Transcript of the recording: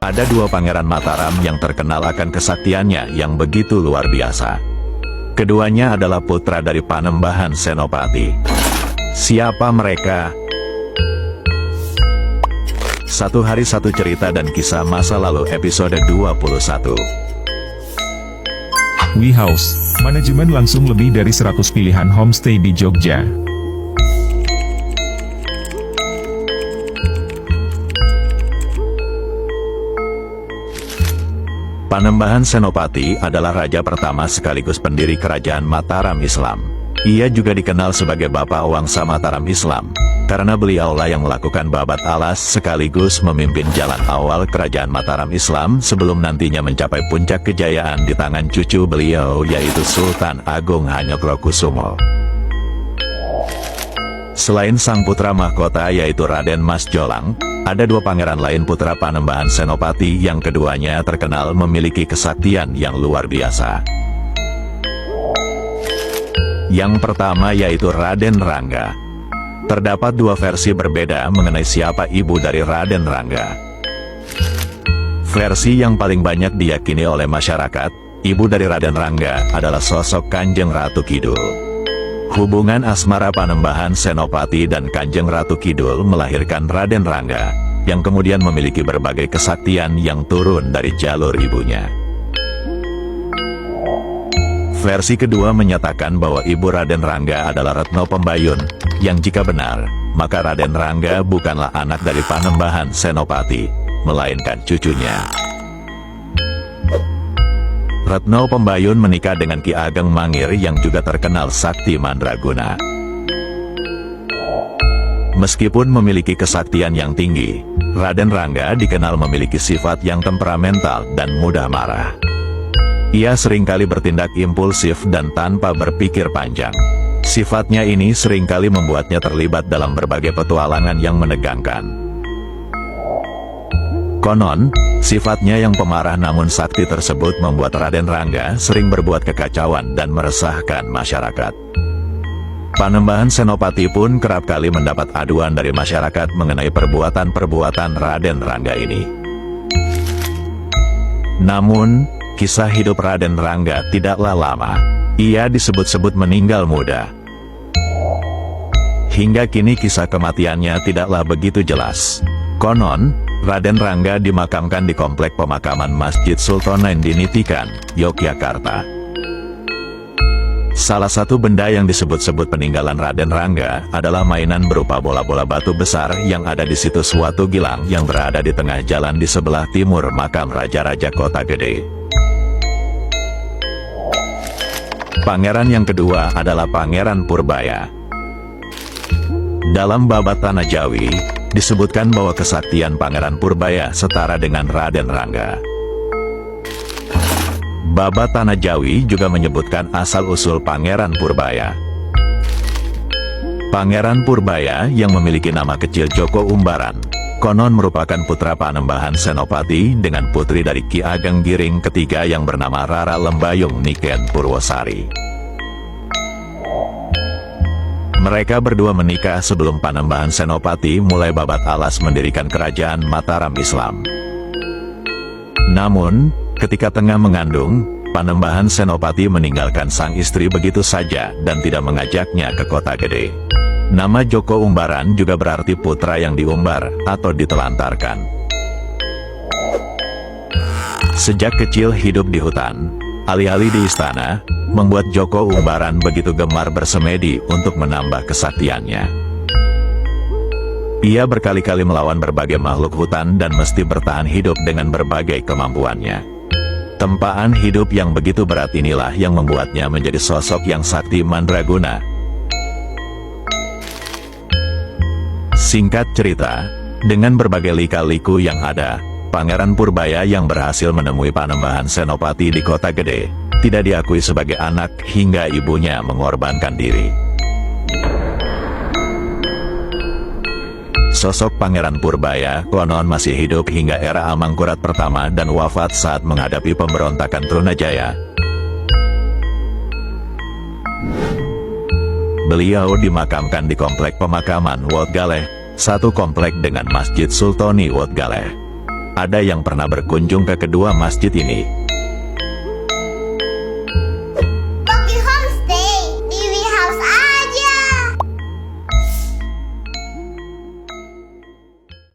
Ada dua pangeran Mataram yang terkenal akan kesaktiannya yang begitu luar biasa. Keduanya adalah putra dari Panembahan Senopati. Siapa mereka? Satu Hari Satu Cerita dan Kisah Masa Lalu episode 21. We House, manajemen langsung lebih dari 100 pilihan homestay di Jogja. Panembahan Senopati adalah raja pertama sekaligus pendiri kerajaan Mataram Islam. Ia juga dikenal sebagai Bapak Wangsa Mataram Islam, karena beliaulah yang melakukan babat alas sekaligus memimpin jalan awal kerajaan Mataram Islam sebelum nantinya mencapai puncak kejayaan di tangan cucu beliau yaitu Sultan Agung Hanyokrokusumo. Selain sang putra mahkota yaitu Raden Mas Jolang, ada dua pangeran lain putra Panembahan Senopati yang keduanya terkenal memiliki kesaktian yang luar biasa. Yang pertama yaitu Raden Rangga. Terdapat dua versi berbeda mengenai siapa ibu dari Raden Rangga. Versi yang paling banyak diyakini oleh masyarakat, ibu dari Raden Rangga adalah sosok Kanjeng Ratu Kidul. Hubungan asmara Panembahan Senopati dan Kanjeng Ratu Kidul melahirkan Raden Rangga, yang kemudian memiliki berbagai kesaktian yang turun dari jalur ibunya. Versi kedua menyatakan bahwa ibu Raden Rangga adalah Retno Pembayun, yang jika benar, maka Raden Rangga bukanlah anak dari Panembahan Senopati, melainkan cucunya. Retno Pembayun menikah dengan Ki Ageng Mangir yang juga terkenal sakti mandraguna. Meskipun memiliki kesaktian yang tinggi, Raden Rangga dikenal memiliki sifat yang temperamental dan mudah marah. Ia seringkali bertindak impulsif dan tanpa berpikir panjang. Sifatnya ini seringkali membuatnya terlibat dalam berbagai petualangan yang menegangkan. Konon, sifatnya yang pemarah namun sakti tersebut membuat Raden Rangga sering berbuat kekacauan dan meresahkan masyarakat. Panembahan Senopati pun kerap kali mendapat aduan dari masyarakat mengenai perbuatan-perbuatan Raden Rangga ini. Namun, kisah hidup Raden Rangga tidaklah lama. Ia disebut-sebut meninggal muda. Hingga kini kisah kematiannya tidaklah begitu jelas. Konon, Raden Rangga dimakamkan di komplek pemakaman Masjid Sultonain di Nitikan, Yogyakarta. Salah satu benda yang disebut-sebut peninggalan Raden Rangga adalah mainan berupa bola-bola batu besar yang ada di situs Watu Gilang yang berada di tengah jalan di sebelah timur makam Raja-Raja Kota Gede. Pangeran yang kedua adalah Pangeran Purbaya. Dalam babat Tanah Jawi, disebutkan bahwa kesaktian Pangeran Purbaya setara dengan Raden Rangga. Babat Tanah Jawi juga menyebutkan asal-usul Pangeran Purbaya. Pangeran Purbaya yang memiliki nama kecil Joko Umbaran, konon merupakan putra Panembahan Senopati dengan putri dari Ki Ageng Giring ketiga yang bernama Rara Lembayung Niken Purwosari. Mereka berdua menikah sebelum Panembahan Senopati mulai babat alas mendirikan kerajaan Mataram Islam. Namun, ketika tengah mengandung, Panembahan Senopati meninggalkan sang istri begitu saja dan tidak mengajaknya ke Kota Gede. Nama Joko Umbaran juga berarti putra yang diumbar atau ditelantarkan. Sejak kecil hidup di hutan, alih-alih di istana, membuat Joko Umbaran begitu gemar bersemedi untuk menambah kesaktiannya. Ia berkali-kali melawan berbagai makhluk hutan dan mesti bertahan hidup dengan berbagai kemampuannya. Tempaan hidup yang begitu berat inilah yang membuatnya menjadi sosok yang sakti mandraguna. Singkat cerita, dengan berbagai lika-liku yang ada, Pangeran Purbaya yang berhasil menemui Panembahan Senopati di Kota Gede, tidak diakui sebagai anak hingga ibunya mengorbankan diri. Sosok Pangeran Purbaya konon masih hidup hingga era Amangkurat pertama dan wafat saat menghadapi pemberontakan Trunajaya. Beliau dimakamkan di komplek pemakaman Wot Galeh, satu komplek dengan Masjid Sultoni Wot Galeh. Ada yang pernah berkunjung ke kedua masjid ini,